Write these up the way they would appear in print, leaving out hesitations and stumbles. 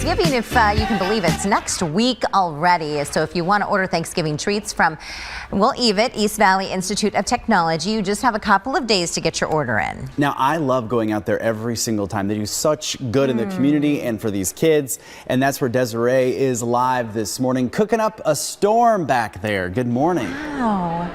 Thanksgiving, if you can believe it's next week already. So if you want to order Thanksgiving treats from, well, evit, East Valley Institute of Technology, you just have a couple of days to get your order in. Now, I love going out there every single time. They do such good in the community and for these kids. And that's where Desiree is live this morning, cooking up a storm back there. Good morning. Wow.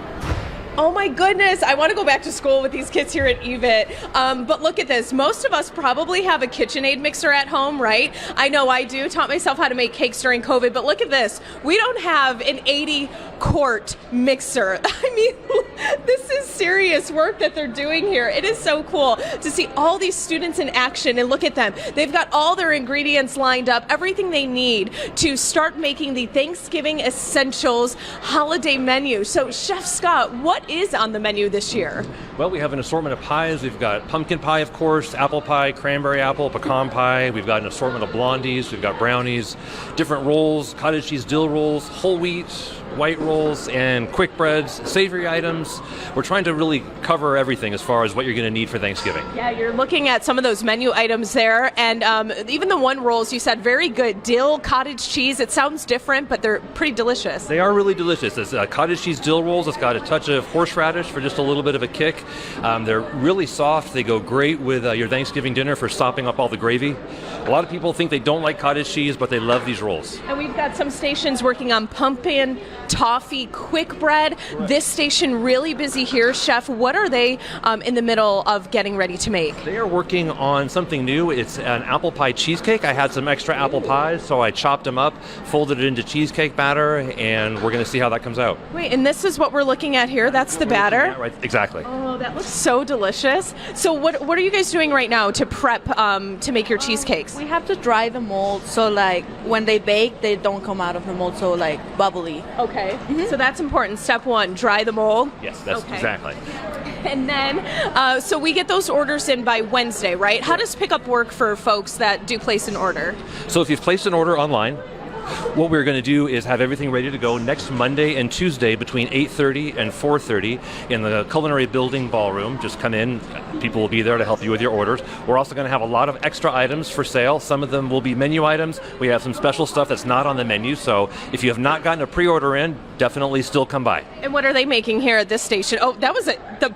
Oh my goodness, I want to go back to school with these kids here at evit. But look at this. Most of us probably have a KitchenAid mixer at home, right? I know I do. Taught myself how to make cakes during COVID, but look at this. We don't have an 80-quart mixer. I mean, this is serious work that they're doing here. It is so cool to see all these students in action, and look at them. They've got all their ingredients lined up, everything they need to start making the Thanksgiving Essentials holiday menu. So Chef Scott, what is on the menu this year? Well, we have an assortment of pies. We've got pumpkin pie, of course, apple pie, cranberry apple, pecan pie. We've got an assortment of blondies. We've got brownies, different rolls, cottage cheese dill rolls, whole wheat, white rolls, and quick breads, savory items. We're trying to really cover everything as far as what you're going to need for Thanksgiving. Yeah, you're looking at some of those menu items there, and even the one rolls you said very good. Dill, cottage cheese. It sounds different, but they're pretty delicious. They are really delicious. It's cottage cheese dill rolls. It's got a touch of horseradish for just a little bit of a kick. They're really soft. They go great with your Thanksgiving dinner for sopping up all the gravy. A lot of people think they don't like cottage cheese, but they love these rolls. And we've got some stations working on pumpkin toffee quick bread. This station really busy here. Chef, what are they in the middle of getting ready to make? They are working on something new. It's an apple pie cheesecake. I had some extra apple pies, so I chopped them up, folded it into cheesecake batter, and we're going to see how that comes out. Wait, and this is what we're looking at here? That's the batter? Yeah, right, exactly. Oh, that looks so delicious. So what are you guys doing right now to prep to make your cheesecakes? We have to dry the mold, so like when they bake, they don't come out of the mold so like bubbly. Okay, so that's important. Step one, dry the mold. Yes, that's exactly. And then, so we get those orders in by Wednesday, right? How does pickup work for folks that do place an order? So if you've placed an order online, what we're going to do is have everything ready to go next Monday and Tuesday between 8:30 and 4:30 in the Culinary Building Ballroom. Just come in. People will be there to help you with your orders. We're also going to have a lot of extra items for sale. Some of them will be menu items. We have some special stuff that's not on the menu. So if you have not gotten a pre-order in, definitely still come by. And what are they making here at this station? Oh, that was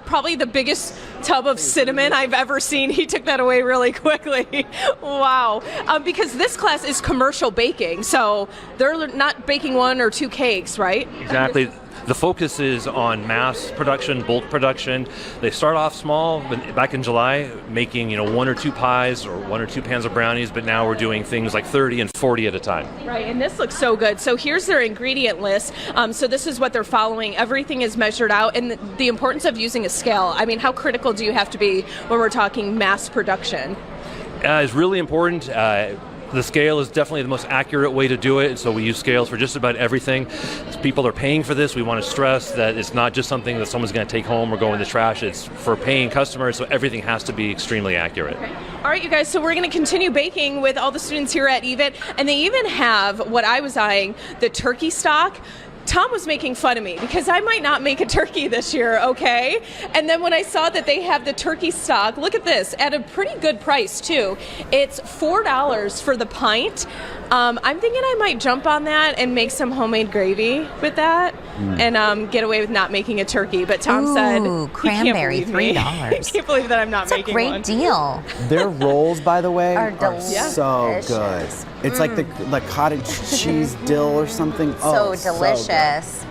probably the biggest tub of cinnamon I've ever seen. He took that away really quickly. Wow. Because this class is commercial baking. So they're not baking one or two cakes, right? Exactly. The focus is on mass production, bulk production. They start off small, back in July, making one or two pies or one or two pans of brownies, but now we're doing things like 30 and 40 at a time. Right, and this looks so good. So here's their ingredient list. So this is what they're following. Everything is measured out, and the importance of using a scale. I mean, how critical do you have to be when we're talking mass production? It's really important. The scale is definitely the most accurate way to do it, so we use scales for just about everything. People are paying for this. We want to stress that it's not just something that someone's going to take home or go in the trash. It's for paying customers, so everything has to be extremely accurate. Okay. All right, you guys, so we're going to continue baking with all the students here at evit, and they even have what I was eyeing, the turkey stock. Tom was making fun of me because I might not make a turkey this year, okay? And then when I saw that they have the turkey stock, look at this, at a pretty good price too. It's $4 for the pint. I'm thinking I might jump on that and make some homemade gravy with that and get away with not making a turkey. But Tom said, cranberry, he can't believe $3. Me. He can't believe that I'm not making one. That's a great deal. Their rolls, by the way, are so good. It's like the cottage cheese dill or something. So delicious.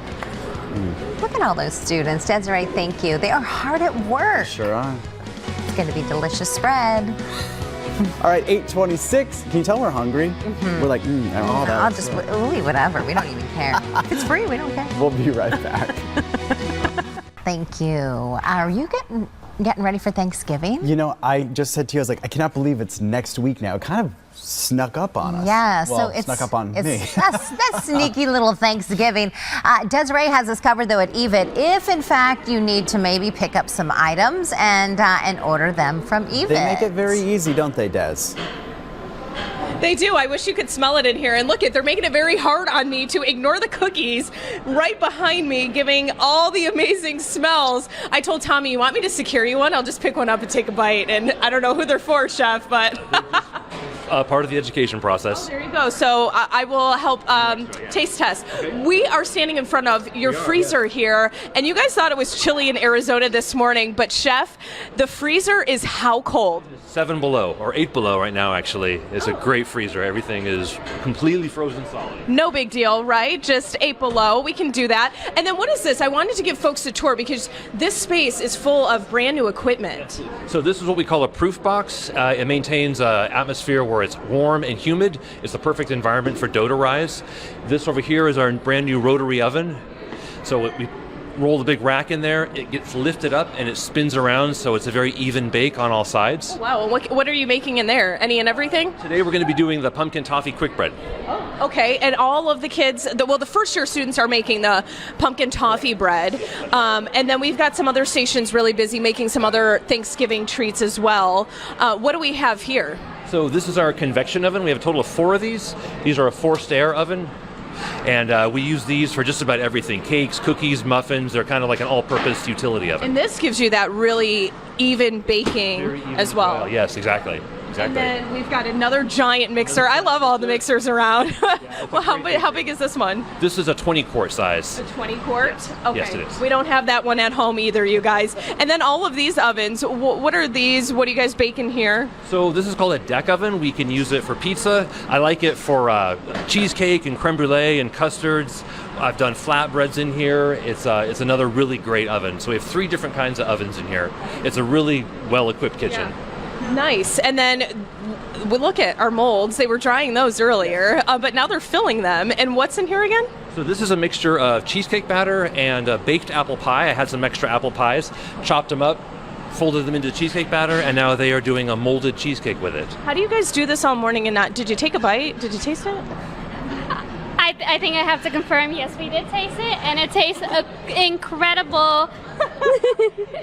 Look at all those students. Desiree, thank you. They are hard at work. Sure are. It's going to be delicious spread. All right, 8:26. Can you tell we're hungry? We're like, all that. I'll just, whatever. We don't even care. If it's free, we don't care. We'll be right back. Thank you. Are you getting ready for Thanksgiving? I just said to you, I was like, I cannot believe it's next week now. It kind of snuck up on us. Yeah, well, so it's snuck up on me. That's sneaky little Thanksgiving. Desiree has us covered though at evit. If in fact you need to maybe pick up some items and order them from evit. They make it very easy, don't they, Des? They do. I wish you could smell it in here. And look, they're making it very hard on me to ignore the cookies right behind me, giving all the amazing smells. I told Tommy, you want me to secure you one? I'll just pick one up and take a bite. And I don't know who they're for, Chef, but... part of the education process. There you go. So I will help taste test. We are standing in front of your freezer here, and you guys thought it was chilly in Arizona this morning, but Chef, the freezer is how cold? 7 below, or 8 below right now, actually. It's a great freezer. Everything is completely frozen solid. No big deal, right? Just 8 below. We can do that. And then what is this? I wanted to give folks a tour because this space is full of brand new equipment. So this is what we call a proof box. It maintains an atmosphere where it's warm and humid. It's the perfect environment for dough to rise. This over here is our brand new rotary oven. So we roll the big rack in there, it gets lifted up and it spins around, so it's a very even bake on all sides. Wow, what are you making in there? Any and everything? Today we're going to be doing the pumpkin toffee quick bread. Okay, and all of the kids, the first year students are making the pumpkin toffee bread, and then we've got some other stations really busy making some other Thanksgiving treats as well. What do we have here? So this is our convection oven. We have a total of 4 of these. These are a forced air oven. And we use these for just about everything. Cakes, cookies, muffins. They're kind of like an all-purpose utility oven. And this gives you that really even baking as well. Yes, exactly. And then we've got another giant mixer. I love all the mixers around. Well, how big is this one? This is a 20-quart size. A 20-quart? Yes. Okay. Yes, it is. We don't have that one at home either, you guys. And then all of these ovens, what are these? What do you guys bake in here? So this is called a deck oven. We can use it for pizza. I like it for cheesecake and creme brulee and custards. I've done flatbreads in here. It's another really great oven. So we have 3 different kinds of ovens in here. It's a really well-equipped kitchen. Yeah. Nice. And then we look at our molds. They were drying those earlier, but now they're filling them. And what's in here again? So this is a mixture of cheesecake batter and baked apple pie. I had some extra apple pies, chopped them up, folded them into cheesecake batter, and now they are doing a molded cheesecake with it. How do you guys do this all morning and not? Did you take a bite? Did you taste it? I think I have to confirm, yes, we did taste it, and it tastes incredible.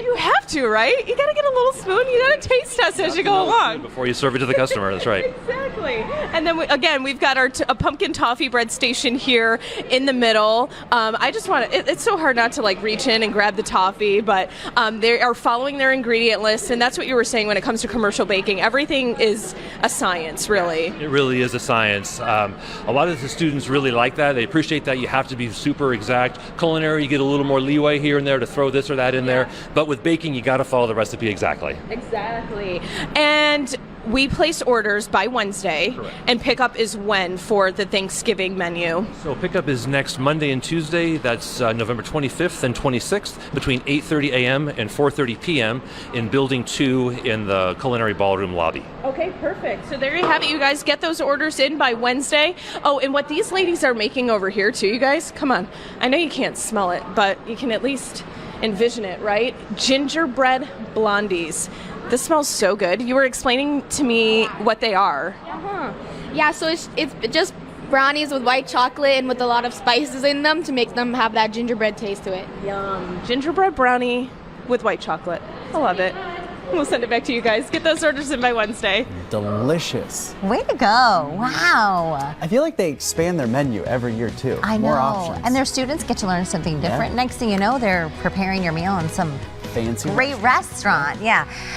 You have to, right? You gotta get a little spoon. You gotta taste test as you go along. Before you serve it to the customer, that's right. Exactly. And then again, we've got our a pumpkin toffee bread station here in the middle. I just want to, it's so hard not to like reach in and grab the toffee, but they are following their ingredient list, and that's what you were saying when it comes to commercial baking. Everything is a science, really. It really is a science. A lot of the students really like that. They appreciate that you have to be super exact. Culinary, you get a little more leeway here and there to throw this or that in there, but with baking, you got to follow the recipe exactly. Exactly. And we place orders by Wednesday. Correct. And pickup is when for the Thanksgiving menu? So pickup is next Monday and Tuesday. That's November 25th and 26th between 8:30 a.m. and 4:30 p.m. in Building 2 in the Culinary Ballroom lobby. Okay, perfect. So there you have it. You guys get those orders in by Wednesday. Oh, and what these ladies are making over here too, you guys, come on. I know you can't smell it, but you can at least envision it, right? Gingerbread blondies. This smells so good. You were explaining to me what they are. Yeah, so it's just brownies with white chocolate and with a lot of spices in them to make them have that gingerbread taste to it. Yum. Gingerbread brownie with white chocolate. I love it. We'll send it back to you guys. Get those orders in by Wednesday. Delicious. Way to go. Wow. I feel like they expand their menu every year too. I know. More options. And their students get to learn something different. Yeah. Next thing you know, they're preparing your meal in some fancy great restaurant. Yeah.